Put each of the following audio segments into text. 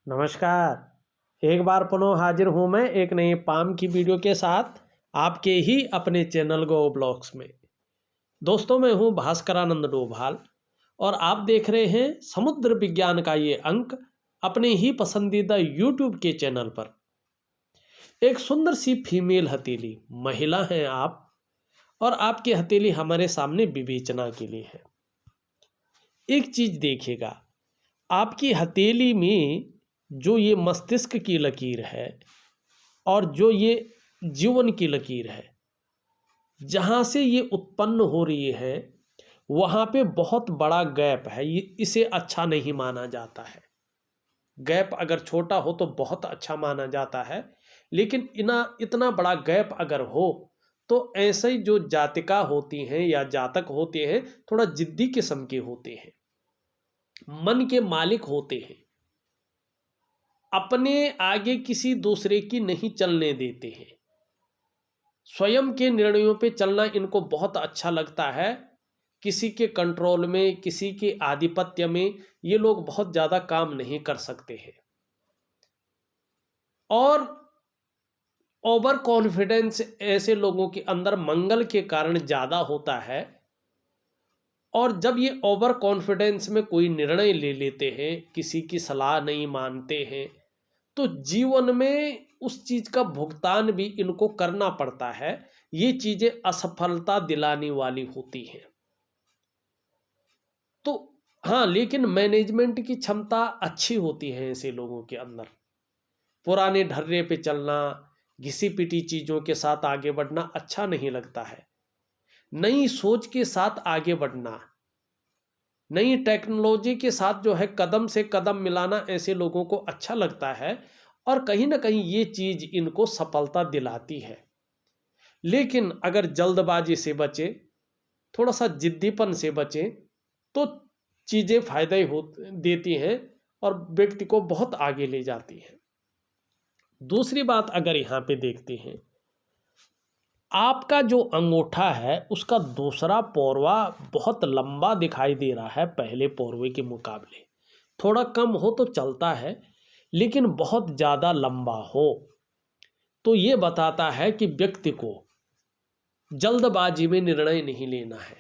नमस्कार। एक बार पुनः हाजिर हूँ मैं एक नई पाम की वीडियो के साथ आपके ही अपने चैनल गो ब्लॉग्स में। दोस्तों, मैं हूँ भास्करानंद डोभाल और आप देख रहे हैं समुद्र विज्ञान का ये अंक अपने ही पसंदीदा यूट्यूब के चैनल पर। एक सुंदर सी फीमेल हथेली, महिला हैं आप, और आपकी हथेली हमारे सामने विवेचना के लिए है। एक चीज़ देखिएगा, आपकी हथेली में जो ये मस्तिष्क की लकीर है और जो ये जीवन की लकीर है, जहाँ से ये उत्पन्न हो रही है वहाँ पे बहुत बड़ा गैप है। ये इसे अच्छा नहीं माना जाता है। गैप अगर छोटा हो तो बहुत अच्छा माना जाता है, लेकिन इतना बड़ा गैप अगर हो तो ऐसे ही जो जातिका होती हैं या जातक होते हैं थोड़ा जिद्दी किस्म के होते हैं, मन के मालिक होते हैं, अपने आगे किसी दूसरे की नहीं चलने देते हैं। स्वयं के निर्णयों पे चलना इनको बहुत अच्छा लगता है। किसी के कंट्रोल में, किसी के आधिपत्य में ये लोग बहुत ज़्यादा काम नहीं कर सकते हैं। और ओवर कॉन्फिडेंस ऐसे लोगों के अंदर मंगल के कारण ज़्यादा होता है। और जब ये ओवर कॉन्फिडेंस में कोई निर्णय ले लेते हैं, किसी की सलाह नहीं मानते हैं, तो जीवन में उस चीज़ का भुगतान भी इनको करना पड़ता है। ये चीज़ें असफलता दिलाने वाली होती हैं। तो हाँ, लेकिन मैनेजमेंट की क्षमता अच्छी होती है ऐसे लोगों के अंदर। पुराने ढर्रे पे चलना, घिसी पिटी चीज़ों के साथ आगे बढ़ना अच्छा नहीं लगता है। नई सोच के साथ आगे बढ़ना, नई टेक्नोलॉजी के साथ जो है कदम से कदम मिलाना ऐसे लोगों को अच्छा लगता है। और कहीं ना कहीं ये चीज़ इनको सफलता दिलाती है। लेकिन अगर जल्दबाजी से बचे, थोड़ा सा जिद्दीपन से बचे, तो चीज़ें फायदे हो देती हैं और व्यक्ति को बहुत आगे ले जाती हैं। दूसरी बात अगर यहाँ पे देखते हैं, आपका जो अंगूठा है उसका दूसरा पौरवा बहुत लंबा दिखाई दे रहा है पहले पौरवे के मुकाबले। थोड़ा कम हो तो चलता है, लेकिन बहुत ज़्यादा लंबा हो तो ये बताता है कि व्यक्ति को जल्दबाजी में निर्णय नहीं लेना है।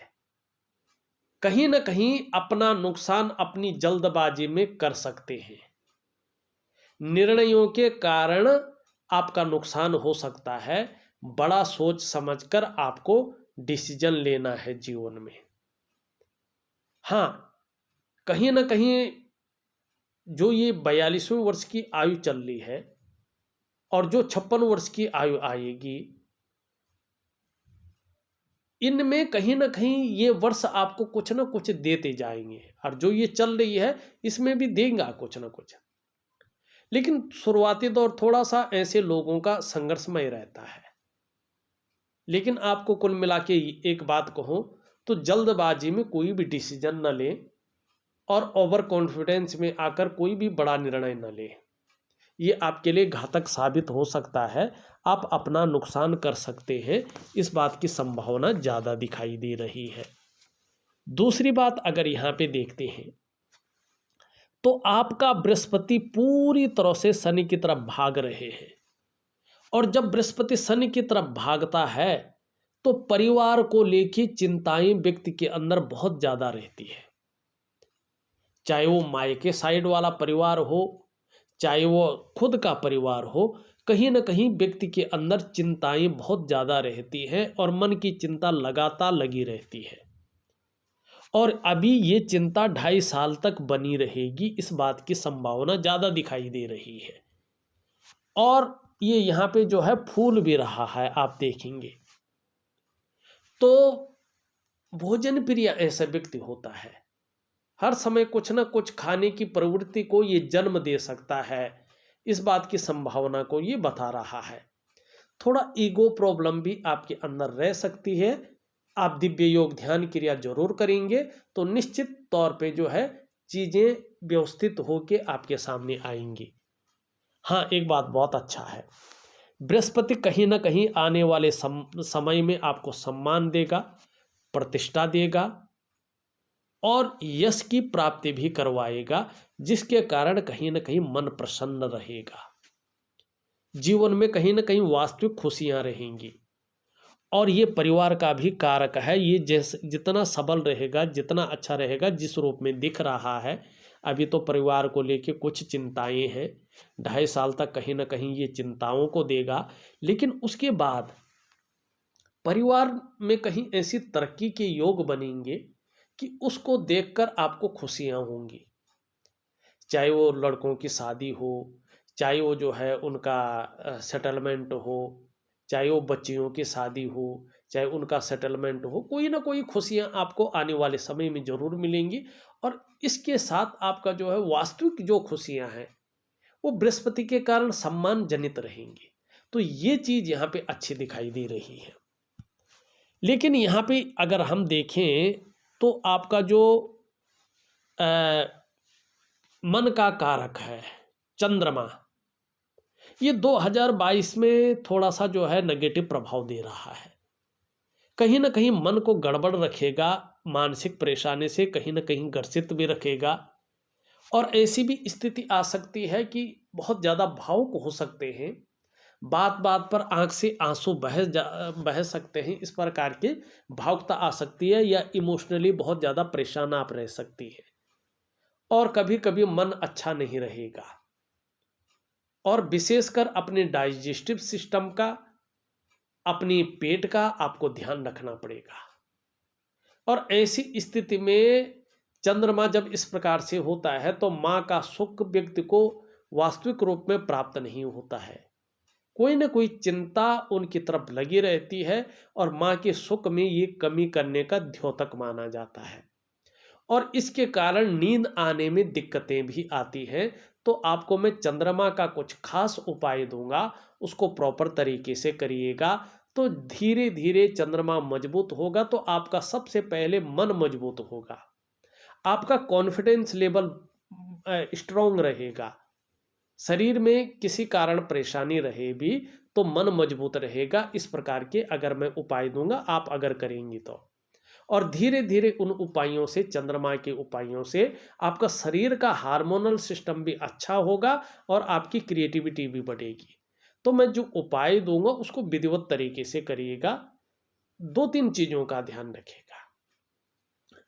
कहीं ना कहीं अपना नुकसान अपनी जल्दबाजी में कर सकते हैं। निर्णयों के कारण आपका नुकसान हो सकता है। बड़ा सोच समझकर आपको डिसीजन लेना है जीवन में। हाँ, कहीं ना कहीं जो ये 42वें वर्ष की आयु चल रही है और जो 56 वर्ष की आयु आएगी, इनमें कहीं ना कहीं ये वर्ष आपको कुछ ना कुछ देते जाएंगे। और जो ये चल रही है इसमें भी देगा कुछ ना कुछ। लेकिन शुरुआती दौर थोड़ा सा ऐसे लोगों का संघर्षमय रहता है। लेकिन आपको कुल मिला के एक बात कहूँ तो जल्दबाजी में कोई भी डिसीजन न लें और ओवर कॉन्फिडेंस में आकर कोई भी बड़ा निर्णय न लें। ये आपके लिए घातक साबित हो सकता है। आप अपना नुकसान कर सकते हैं, इस बात की संभावना ज़्यादा दिखाई दे रही है। दूसरी बात अगर यहाँ पे देखते हैं तो आपका बृहस्पति पूरी तरह से शनि की तरफ भाग रहे हैं। और जब बृहस्पति शनि की तरफ भागता है तो परिवार को लेकर चिंताएं व्यक्ति के अंदर बहुत ज़्यादा रहती है। चाहे वो मायके साइड वाला परिवार हो, चाहे वो खुद का परिवार हो, कहीं ना कहीं व्यक्ति के अंदर चिंताएं बहुत ज़्यादा रहती हैं और मन की चिंता लगातार लगी रहती है। और अभी ये चिंता 2.5 साल तक बनी रहेगी, इस बात की संभावना ज़्यादा दिखाई दे रही है। और ये यहाँ पे जो है फूल भी रहा है, आप देखेंगे तो भोजन प्रिय ऐसा व्यक्ति होता है। हर समय कुछ ना कुछ खाने की प्रवृत्ति को ये जन्म दे सकता है, इस बात की संभावना को ये बता रहा है। थोड़ा ईगो प्रॉब्लम भी आपके अंदर रह सकती है। आप दिव्य योग ध्यान क्रिया जरूर करेंगे तो निश्चित तौर पे जो है चीज़ें व्यवस्थित होके आपके सामने आएंगी। हाँ, एक बात बहुत अच्छा है, बृहस्पति कहीं ना कहीं आने वाले समय में आपको सम्मान देगा, प्रतिष्ठा देगा और यश की प्राप्ति भी करवाएगा, जिसके कारण कहीं ना कहीं मन प्रसन्न रहेगा, जीवन में कहीं ना कहीं वास्तविक खुशियां रहेंगी। और ये परिवार का भी कारक है। ये जैसे जितना सबल रहेगा, जितना अच्छा रहेगा, जिस रूप में दिख रहा है, अभी तो परिवार को लेके कुछ चिंताएं हैं, 2.5 साल तक कहीं ना कहीं ये चिंताओं को देगा, लेकिन उसके बाद परिवार में कहीं ऐसी तरक्की के योग बनेंगे कि उसको देखकर आपको खुशियां होंगी। चाहे वो लड़कों की शादी हो, चाहे वो जो है उनका सेटलमेंट हो, चाहे वो बच्चियों की शादी हो, चाहे उनका सेटलमेंट हो, कोई ना कोई खुशियां आपको आने वाले समय में जरूर मिलेंगी। और इसके साथ आपका जो है वास्तविक जो खुशियां हैं वो बृहस्पति के कारण सम्मान जनित रहेंगी। तो ये चीज यहाँ पे अच्छी दिखाई दे रही है। लेकिन यहाँ पे अगर हम देखें तो आपका जो मन का कारक है चंद्रमा, ये 2022 में थोड़ा सा जो है नेगेटिव प्रभाव दे रहा है, कहीं ना कहीं मन को गड़बड़ रखेगा, मानसिक परेशानी से कहीं ना कहीं ग्रसित भी रखेगा। और ऐसी भी स्थिति आ सकती है कि बहुत ज़्यादा भावुक हो सकते हैं, बात बात पर आंख से आंसू बह सकते हैं, इस प्रकार के भावुकता आ सकती है, या इमोशनली बहुत ज़्यादा परेशान आप रह सकती है। और कभी कभी मन अच्छा नहीं रहेगा, और विशेषकर अपने डाइजेस्टिव सिस्टम का, अपनी पेट का आपको ध्यान रखना पड़ेगा। और ऐसी स्थिति में चंद्रमा जब इस प्रकार से होता है तो माँ का सुख व्यक्ति को वास्तविक रूप में प्राप्त नहीं होता है, कोई ना कोई चिंता उनकी तरफ लगी रहती है, और माँ के सुख में ये कमी करने का द्योतक माना जाता है। और इसके कारण नींद आने में दिक्कतें भी आती हैं। तो आपको मैं चंद्रमा का कुछ खास उपाय दूंगा, उसको प्रॉपर तरीके से करिएगा तो धीरे धीरे चंद्रमा मजबूत होगा। तो आपका सबसे पहले मन मजबूत होगा, आपका कॉन्फिडेंस लेवल स्ट्रांग रहेगा, शरीर में किसी कारण परेशानी रहे भी तो मन मजबूत रहेगा। इस प्रकार के अगर मैं उपाय दूंगा, आप अगर करेंगी तो, और धीरे धीरे उन उपायों से, चंद्रमा के उपायों से आपका शरीर का हार्मोनल सिस्टम भी अच्छा होगा और आपकी क्रिएटिविटी भी बढ़ेगी। तो मैं जो उपाय दूंगा उसको विधिवत तरीके से करिएगा। 2-3 चीज़ों का ध्यान रखिएगा।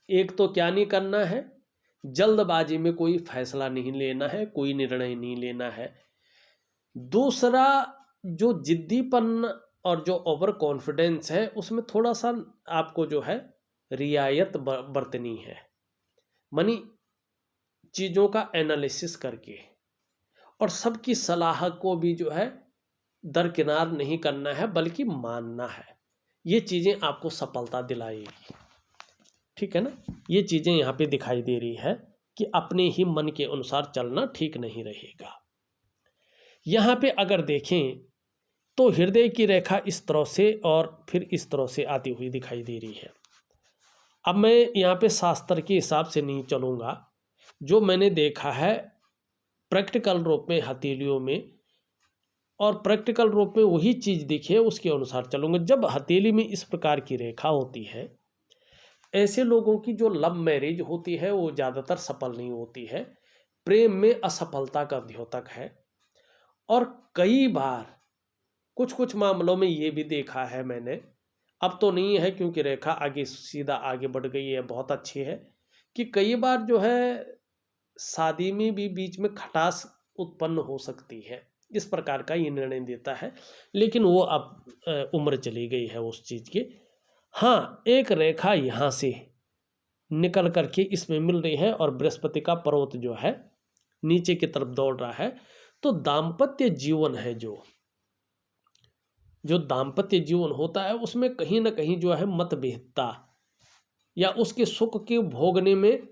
एक तो क्या नहीं करना है, जल्दबाजी में कोई फैसला नहीं लेना है, कोई निर्णय नहीं लेना है। दूसरा, जो जिद्दीपन और जो ओवर कॉन्फिडेंस है उसमें थोड़ा सा आपको जो है रियायत बरतनी है, मानी चीज़ों का एनालिसिस करके, और सबकी सलाह को भी जो है दरकिनार नहीं करना है बल्कि मानना है। ये चीज़ें आपको सफलता दिलाएगी, ठीक है ना। ये चीज़ें यहाँ पे दिखाई दे रही है कि अपने ही मन के अनुसार चलना ठीक नहीं रहेगा। यहाँ पे अगर देखें तो हृदय की रेखा इस तरह से और फिर इस तरह से आती हुई दिखाई दे रही है। अब मैं यहाँ पे शास्त्र के हिसाब से नहीं चलूँगा, जो मैंने देखा है प्रैक्टिकल रूप में हथेलियों में, और प्रैक्टिकल रूप में वही चीज़ दिखी है उसके अनुसार चलूँगा। जब हथेली में इस प्रकार की रेखा होती है, ऐसे लोगों की जो लव मैरिज होती है वो ज़्यादातर सफल नहीं होती है, प्रेम में असफलता का द्योतक है। और कई बार कुछ कुछ मामलों में ये भी देखा है मैंने, अब तो नहीं है क्योंकि रेखा आगे सीधा आगे बढ़ गई है, बहुत अच्छी है, कि कई बार जो है शादी में भी बीच में खटास उत्पन्न हो सकती है, इस प्रकार का ये निर्णय देता है। लेकिन वो अब उम्र चली गई है उस चीज़ की। हाँ, एक रेखा यहाँ से निकल करके इसमें मिल रही है और बृहस्पति का पर्वत जो है नीचे की तरफ दौड़ रहा है। तो दाम्पत्य जीवन है, जो दाम्पत्य जीवन होता है उसमें कहीं ना कहीं जो है मतभेदता या उसके सुख के भोगने में,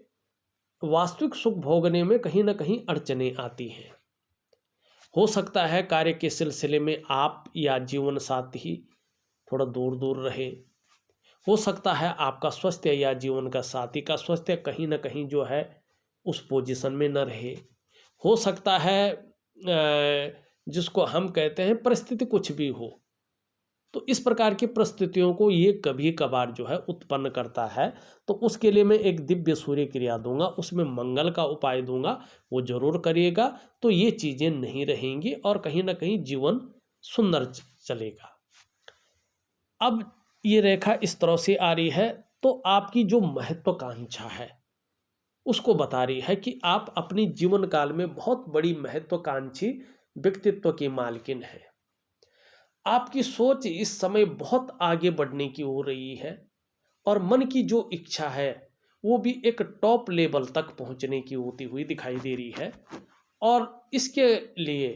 वास्तविक सुख भोगने में कहीं ना कहीं अड़चने आती हैं। हो सकता है कार्य के सिलसिले में आप या जीवन साथी थोड़ा दूर दूर रहे, हो सकता है आपका स्वास्थ्य या जीवन का साथी का स्वास्थ्य कहीं ना कहीं जो है उस पोजीशन में न रहे, हो सकता है जिसको हम कहते हैं परिस्थिति कुछ भी हो, तो इस प्रकार की परिस्थितियों को ये कभी कभार जो है उत्पन्न करता है। तो उसके लिए मैं एक दिव्य सूर्य क्रिया दूंगा, उसमें मंगल का उपाय दूंगा, वो जरूर करिएगा। तो ये चीज़ें नहीं रहेंगी और कहीं ना कहीं जीवन सुंदर चलेगा। अब ये रेखा इस तरह से आ रही है, तो आपकी जो महत्वाकांक्षा है उसको बता रही है कि आप अपनी जीवन काल में बहुत बड़ी महत्वाकांक्षी व्यक्तित्व की मालकिन है। आपकी सोच इस समय बहुत आगे बढ़ने की हो रही है और मन की जो इच्छा है वो भी एक टॉप लेवल तक पहुंचने की होती हुई दिखाई दे रही है। और इसके लिए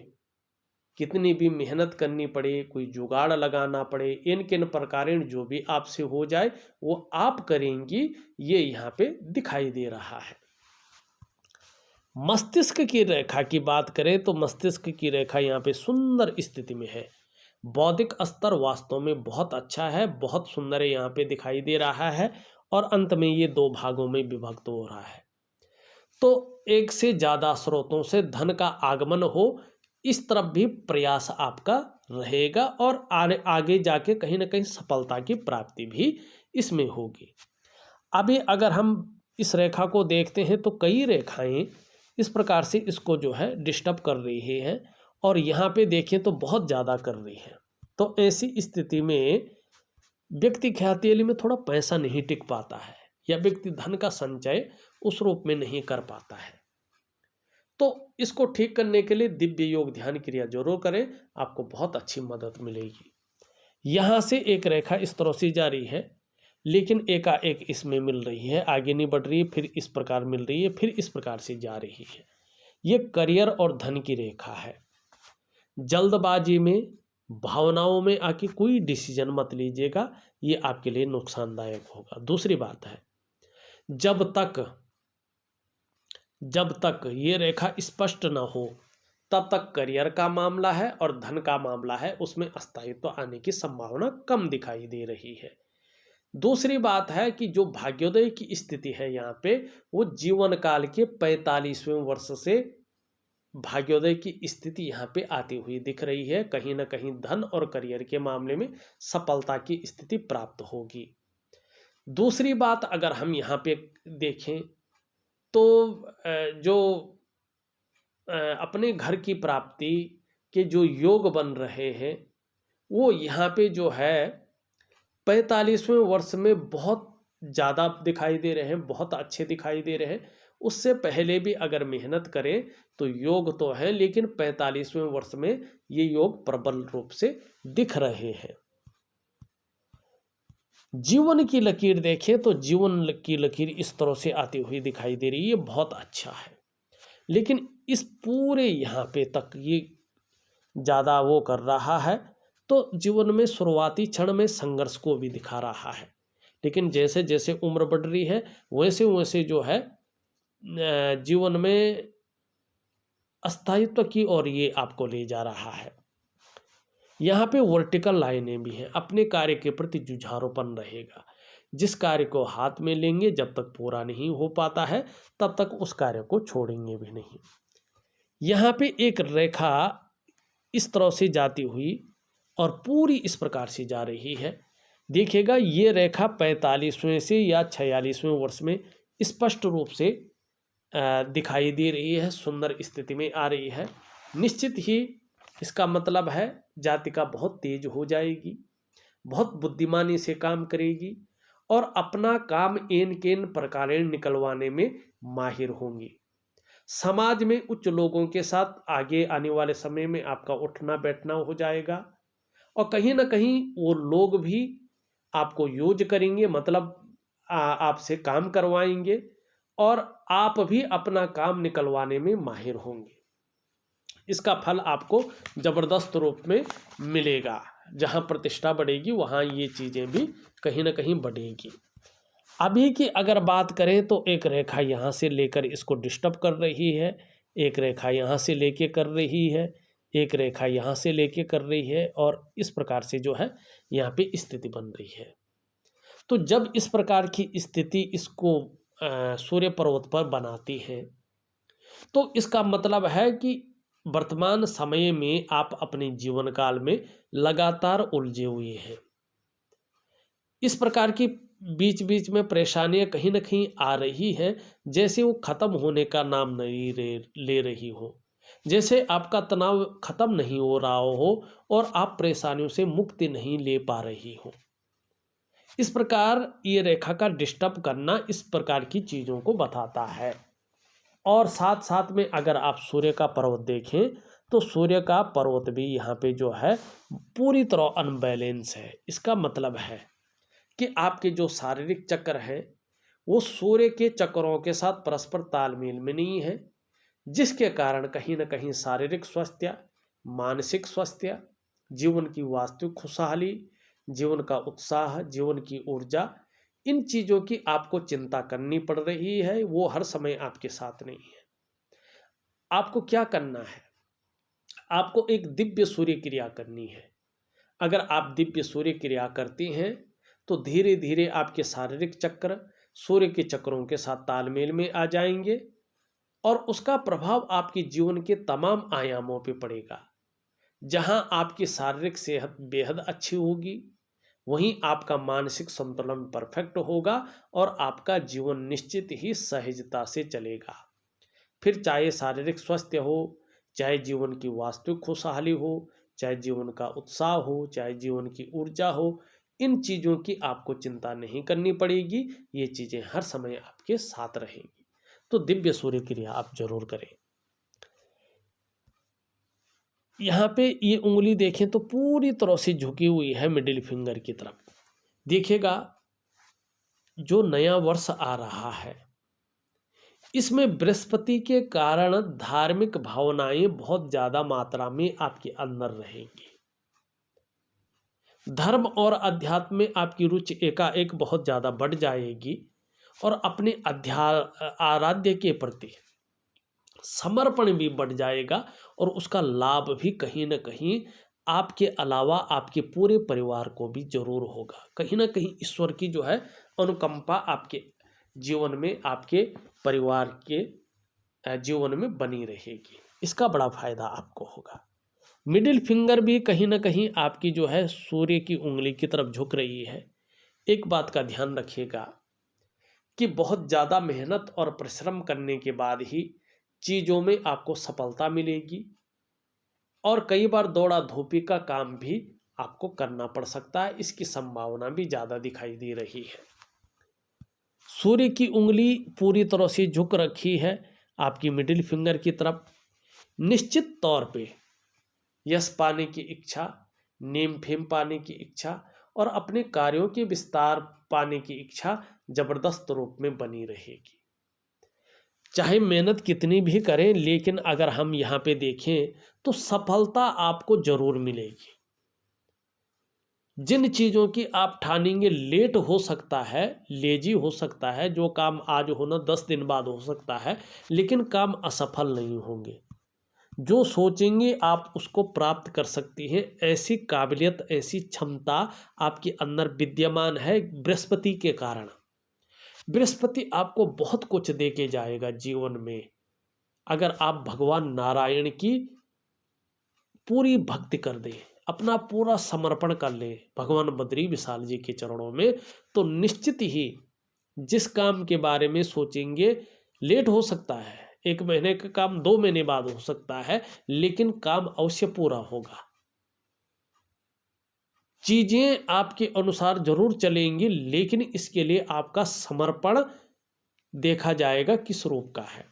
कितनी भी मेहनत करनी पड़े, कोई जुगाड़ लगाना पड़े, इन किन प्रकार जो भी आपसे हो जाए वो आप करेंगी, ये यहाँ पे दिखाई दे रहा है। मस्तिष्क की रेखा की बात करें तो मस्तिष्क की रेखा यहाँ पे सुंदर स्थिति में है। बौद्धिक स्तर वास्तव में बहुत अच्छा है, बहुत सुंदर यहाँ पे दिखाई दे रहा है। और अंत में ये दो भागों में विभक्त हो रहा है। तो एक से ज़्यादा स्रोतों से धन का आगमन हो, इस तरफ भी प्रयास आपका रहेगा और आगे जाके कहीं ना कहीं सफलता की प्राप्ति भी इसमें होगी। अभी अगर हम इस रेखा को देखते हैं तो कई रेखाएं इस प्रकार से इसको जो है डिस्टर्ब कर रही हैं और यहाँ पे देखें तो बहुत ज़्यादा कर रही है। तो ऐसी स्थिति में व्यक्ति ख्याति में थोड़ा पैसा नहीं टिक पाता है या व्यक्ति धन का संचय उस रूप में नहीं कर पाता है। तो इसको ठीक करने के लिए दिव्य योग ध्यान क्रिया जरूर करें, आपको बहुत अच्छी मदद मिलेगी। यहाँ से एक रेखा इस तरह से जा रही है लेकिन एकाएक इसमें मिल रही है, आगे नहीं बढ़ रही है, फिर इस प्रकार मिल रही है, फिर इस प्रकार से जा रही है। ये करियर और धन की रेखा है। जल्दबाजी में, भावनाओं में आके कोई डिसीजन मत लीजिएगा, ये आपके लिए नुकसानदायक होगा। दूसरी बात है, जब तक ये रेखा स्पष्ट ना हो तब तक करियर का मामला है और धन का मामला है, उसमें अस्थायित्व आने की संभावना कम दिखाई दे रही है। दूसरी बात है कि जो भाग्योदय की स्थिति है यहाँ पे, वो जीवन काल के 45वें वर्ष से भाग्योदय की स्थिति यहाँ पे आती हुई दिख रही है। कहीं ना कहीं धन और करियर के मामले में सफलता की स्थिति प्राप्त होगी। दूसरी बात अगर हम यहाँ पे देखें तो जो अपने घर की प्राप्ति के जो योग बन रहे हैं वो यहाँ पे जो है 45वें वर्ष में बहुत ज़्यादा दिखाई दे रहे हैं, बहुत अच्छे दिखाई दे रहे हैं। उससे पहले भी अगर मेहनत करें तो योग तो है, लेकिन 45वें वर्ष में ये योग प्रबल रूप से दिख रहे हैं। जीवन की लकीर देखें तो जीवन की लकीर इस तरह से आती हुई दिखाई दे रही है, बहुत अच्छा है। लेकिन इस पूरे यहाँ पे तक ये ज़्यादा वो कर रहा है, तो जीवन में शुरुआती क्षण में संघर्ष को भी दिखा रहा है। लेकिन जैसे जैसे उम्र बढ़ रही है वैसे वैसे जो है जीवन में अस्थायित्व की ओर ये आपको ले जा रहा है। यहाँ पे वर्टिकल लाइनें भी हैं। अपने कार्य के प्रति जुझारूपन रहेगा। जिस कार्य को हाथ में लेंगे जब तक पूरा नहीं हो पाता है तब तक उस कार्य को छोड़ेंगे भी नहीं। यहाँ पे एक रेखा इस तरह से जाती हुई और पूरी इस प्रकार से जा रही है। देखिएगा ये रेखा 45वें से या 46वें वर्ष में स्पष्ट रूप से दिखाई दे रही है, सुंदर स्थिति में आ रही है। निश्चित ही इसका मतलब है जातिका बहुत तेज हो जाएगी, बहुत बुद्धिमानी से काम करेगी और अपना काम एन केन प्रकार निकलवाने में माहिर होंगी। समाज में उच्च लोगों के साथ आगे आने वाले समय में आपका उठना बैठना हो जाएगा और कहीं ना कहीं वो लोग भी आपको यूज करेंगे, मतलब आपसे काम करवाएंगे और आप भी अपना काम निकलवाने में माहिर होंगे। इसका फल आपको जबरदस्त रूप में मिलेगा। जहाँ प्रतिष्ठा बढ़ेगी वहाँ ये चीज़ें भी कहीं ना कहीं बढ़ेगी। अभी की अगर बात करें तो एक रेखा यहाँ से लेकर इसको डिस्टर्ब कर रही है, एक रेखा यहाँ से लेके कर रही है, एक रेखा यहाँ से लेके कर रही है और इस प्रकार से जो है यहाँ पे स्थिति बन रही है। तो जब इस प्रकार की स्थिति इसको सूर्य पर्वत पर बनाती है तो इसका मतलब है कि वर्तमान समय में आप अपने जीवन काल में लगातार उलझे हुए हैं। इस प्रकार की बीच बीच में परेशानियां कहीं ना कहीं आ रही हैं, जैसे वो खत्म होने का नाम नहीं ले रही हो, जैसे आपका तनाव खत्म नहीं हो रहा हो और आप परेशानियों से मुक्ति नहीं ले पा रही हो। इस प्रकार ये रेखा का डिस्टर्ब करना इस प्रकार की चीज़ों को बताता है। और साथ साथ में अगर आप सूर्य का पर्वत देखें तो सूर्य का पर्वत भी यहाँ पे जो है पूरी तरह अनबैलेंस है। इसका मतलब है कि आपके जो शारीरिक चक्र हैं वो सूर्य के चक्रों के साथ परस्पर तालमेल में नहीं है, जिसके कारण कहीं ना कहीं शारीरिक स्वास्थ्य, मानसिक स्वास्थ्य, जीवन की वास्तविक खुशहाली, जीवन का उत्साह, जीवन की ऊर्जा, इन चीज़ों की आपको चिंता करनी पड़ रही है। वो हर समय आपके साथ नहीं है। आपको क्या करना है? आपको एक दिव्य सूर्य क्रिया करनी है। अगर आप दिव्य सूर्य क्रिया करती हैं तो धीरे धीरे आपके शारीरिक चक्र सूर्य के चक्रों के साथ तालमेल में आ जाएंगे और उसका प्रभाव आपके जीवन के तमाम आयामों पे पड़ेगा। जहां आपकी शारीरिक सेहत बेहद अच्छी होगी, वहीं आपका मानसिक संतुलन परफेक्ट होगा और आपका जीवन निश्चित ही सहजता से चलेगा। फिर चाहे शारीरिक स्वास्थ्य हो, चाहे जीवन की वास्तविक खुशहाली हो, चाहे जीवन का उत्साह हो, चाहे जीवन की ऊर्जा हो, इन चीज़ों की आपको चिंता नहीं करनी पड़ेगी। ये चीज़ें हर समय आपके साथ रहेंगी। तो दिव्य सूर्य क्रिया आप जरूर करें। यहाँ पे ये उंगली देखें तो पूरी तरह से झुकी हुई है मिडिल फिंगर की तरफ। देखिएगा, जो नया वर्ष आ रहा है इसमें बृहस्पति के कारण धार्मिक भावनाएं बहुत ज्यादा मात्रा में आपके अंदर रहेंगी। धर्म और अध्यात्म में आपकी रुचि एकाएक बहुत ज्यादा बढ़ जाएगी और अपने आराध्य के प्रति समर्पण भी बढ़ जाएगा और उसका लाभ भी कहीं ना कहीं आपके अलावा आपके पूरे परिवार को भी जरूर होगा। कहीं ना कहीं ईश्वर की जो है अनुकंपा आपके जीवन में, आपके परिवार के जीवन में बनी रहेगी। इसका बड़ा फायदा आपको होगा। मिडिल फिंगर भी कहीं ना कहीं आपकी जो है सूर्य की उंगली की तरफ झुक रही है। एक बात का ध्यान रखिएगा कि बहुत ज़्यादा मेहनत और परिश्रम करने के बाद ही चीज़ों में आपको सफलता मिलेगी और कई बार दौड़ा धूपी का काम भी आपको करना पड़ सकता है। इसकी संभावना भी ज़्यादा दिखाई दे रही है। सूर्य की उंगली पूरी तरह से झुक रखी है आपकी मिडिल फिंगर की तरफ। निश्चित तौर पे यश पाने की इच्छा, नेम फेम पाने की इच्छा और अपने कार्यों के विस्तार पाने की इच्छा जबरदस्त रूप में बनी रहेगी। चाहे मेहनत कितनी भी करें, लेकिन अगर हम यहाँ पे देखें तो सफलता आपको जरूर मिलेगी। जिन चीज़ों की आप ठानेंगे लेट हो सकता है, लेजी हो सकता है, जो काम आज होना 10 दिन बाद हो सकता है, लेकिन काम असफल नहीं होंगे। जो सोचेंगे आप उसको प्राप्त कर सकती हैं। ऐसी काबिलियत, ऐसी क्षमता आपके अंदर विद्यमान है बृहस्पति के कारण। बृहस्पति आपको बहुत कुछ दे के जाएगा जीवन में, अगर आप भगवान नारायण की पूरी भक्ति कर दें, अपना पूरा समर्पण कर लें भगवान बद्री विशाल जी के चरणों में, तो निश्चित ही जिस काम के बारे में सोचेंगे लेट हो सकता है, 1 महीने का काम 2 महीने बाद हो सकता है, लेकिन काम अवश्य पूरा होगा। चीजें आपके अनुसार जरूर चलेंगी, लेकिन इसके लिए आपका समर्पण देखा जाएगा किस रूप का है।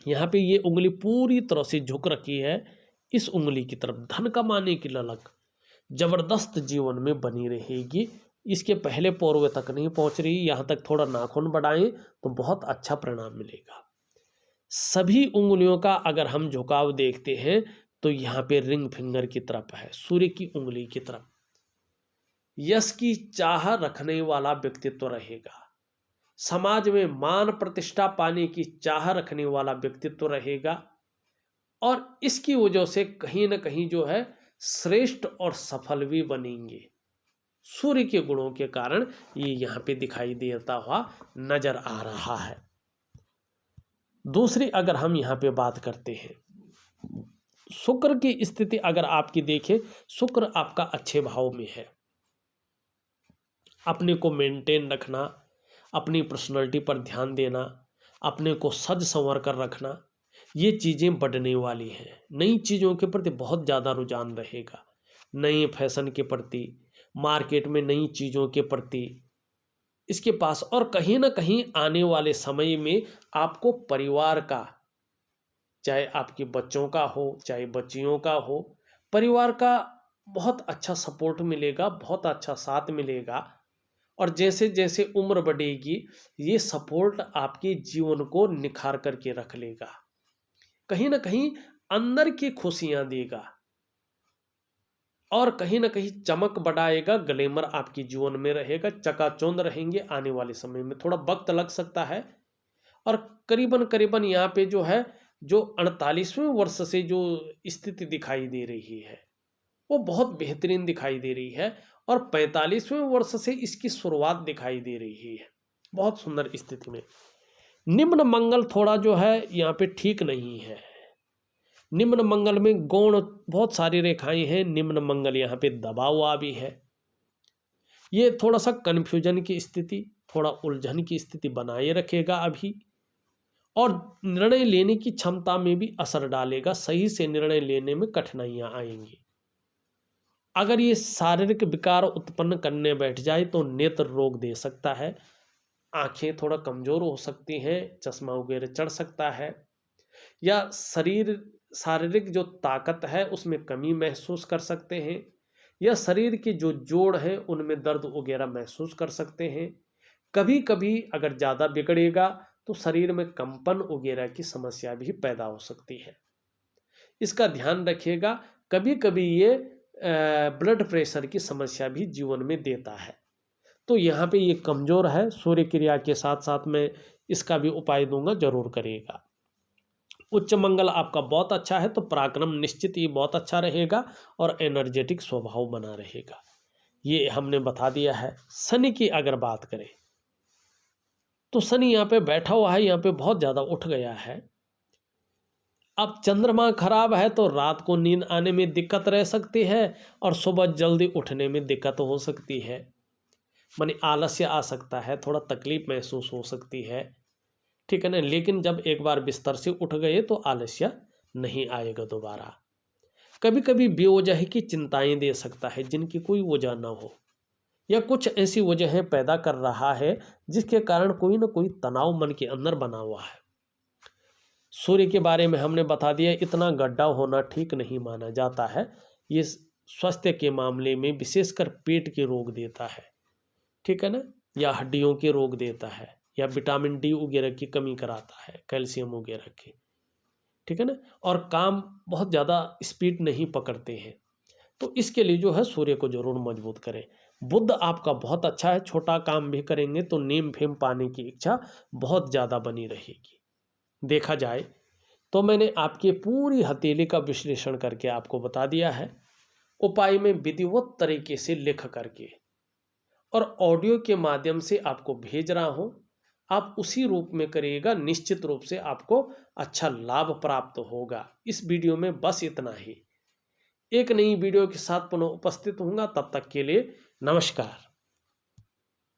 यहाँ पे ये उंगली पूरी तरह से झुक रखी है इस उंगली की तरफ। धन कमाने की ललक जबरदस्त जीवन में बनी रहेगी। इसके पहले पौरवे तक नहीं पहुंच रही, यहाँ तक थोड़ा नाखून बढ़ाएं तो बहुत अच्छा परिणाम मिलेगा। सभी उंगलियों का अगर हम झुकाव देखते हैं तो यहाँ पे रिंग फिंगर की तरफ है, सूर्य की उंगली की तरफ। यश की चाह रखने वाला व्यक्तित्व रहेगा, समाज में मान प्रतिष्ठा पाने की चाह रखने वाला व्यक्तित्व रहेगा और इसकी वजह से कहीं ना कहीं जो है श्रेष्ठ और सफल भी बनेंगे। सूर्य के गुणों के कारण ये यहाँ पे दिखाई देता हुआ नजर आ रहा है। दूसरी अगर हम यहाँ पे बात करते हैं शुक्र की स्थिति अगर आपकी देखें, शुक्र आपका अच्छे भाव में है। अपने को मेंटेन रखना, अपनी पर्सनालिटी पर ध्यान देना, अपने को सज संवर कर रखना, ये चीज़ें बढ़ने वाली हैं। नई चीज़ों के प्रति बहुत ज़्यादा रुझान रहेगा, नए फैशन के प्रति, मार्केट में नई चीज़ों के प्रति इसके पास। और कहीं ना कहीं आने वाले समय में आपको परिवार का, चाहे आपके बच्चों का हो चाहे बच्चियों का हो, परिवार का बहुत अच्छा सपोर्ट मिलेगा, बहुत अच्छा साथ मिलेगा। और जैसे जैसे उम्र बढ़ेगी ये सपोर्ट आपके जीवन को निखार करके रख लेगा, कहीं ना कहीं अंदर की खुशियां देगा और कहीं ना कहीं चमक बढ़ाएगा, ग्लैमर आपके जीवन में रहेगा, चकाचौंध रहेंगे। आने वाले समय में थोड़ा वक्त लग सकता है और करीबन करीबन यहाँ पे जो है, जो 48वें वर्ष से जो स्थिति दिखाई दे रही है वो बहुत बेहतरीन दिखाई दे रही है और 45वें वर्ष से इसकी शुरुआत दिखाई दे रही है, बहुत सुंदर स्थिति में। निम्न मंगल थोड़ा जो है यहाँ पे ठीक नहीं है। निम्न मंगल में गौण बहुत सारी रेखाएं हैं, निम्न मंगल यहाँ पे दबा हुआ भी है। ये थोड़ा सा कन्फ्यूजन की स्थिति, थोड़ा उलझन की स्थिति बनाए रखेगा अभी, और निर्णय लेने की क्षमता में भी असर डालेगा। सही से निर्णय लेने में कठिनाइयां आएंगी। अगर ये शारीरिक विकार उत्पन्न करने बैठ जाए तो नेत्र रोग दे सकता है, आंखें थोड़ा कमजोर हो सकती हैं, चश्मा वगैरह चढ़ सकता है, या शारीरिक जो ताकत है उसमें कमी महसूस कर सकते हैं, या शरीर के जो जोड़ हैं उनमें दर्द वगैरह महसूस कर सकते हैं। कभी कभी अगर ज़्यादा बिगड़ेगा तो शरीर में कंपन वगैरह की समस्या भी पैदा हो सकती है, इसका ध्यान रखिएगा। कभी कभी ये ब्लड प्रेशर की समस्या भी जीवन में देता है, तो यहाँ पे ये कमज़ोर है। सूर्य क्रिया के साथ साथ मैं इसका भी उपाय दूंगा, जरूर करिएगा। उच्च मंगल आपका बहुत अच्छा है तो पराक्रम निश्चित ही बहुत अच्छा रहेगा और एनर्जेटिक स्वभाव बना रहेगा, ये हमने बता दिया है। शनि की अगर बात करें तो शनि यहाँ पे बैठा हुआ है, यहाँ पे बहुत ज़्यादा उठ गया है। अब चंद्रमा खराब है तो रात को नींद आने में दिक्कत रह सकती है और सुबह जल्दी उठने में दिक्कत हो सकती है, माने आलस्य आ सकता है, थोड़ा तकलीफ महसूस हो सकती है, ठीक है ना। लेकिन जब एक बार बिस्तर से उठ गए तो आलस्य नहीं आएगा दोबारा। कभी कभी बेवजह की चिंताएं दे सकता है जिनकी कोई वजह ना हो, या कुछ ऐसी वजहें पैदा कर रहा है जिसके कारण कोई ना कोई तनाव मन के अंदर बना हुआ है। सूर्य के बारे में हमने बता दिया, इतना गड्ढा होना ठीक नहीं माना जाता है। ये स्वास्थ्य के मामले में विशेषकर पेट के रोग देता है, ठीक है ना, या हड्डियों के रोग देता है, या विटामिन डी वगैरह की कमी कराता है, कैल्शियम वगैरह की, ठीक है ना। और काम बहुत ज़्यादा स्पीड नहीं पकड़ते हैं, तो इसके लिए जो है सूर्य को जरूर मजबूत करें। बुध आपका बहुत अच्छा है, छोटा काम भी करेंगे तो नेम फेम पाने की इच्छा बहुत ज़्यादा बनी रहेगी। देखा जाए तो मैंने आपके पूरी हथेली का विश्लेषण करके आपको बता दिया है, उपाय में विधिवत तरीके से लिख करके और ऑडियो के माध्यम से आपको भेज रहा हूं। आप उसी रूप में करिएगा, निश्चित रूप से आपको अच्छा लाभ प्राप्त होगा। इस वीडियो में बस इतना ही। एक नई वीडियो के साथ पुनः उपस्थित होऊंगा, तब तक के लिए नमस्कार।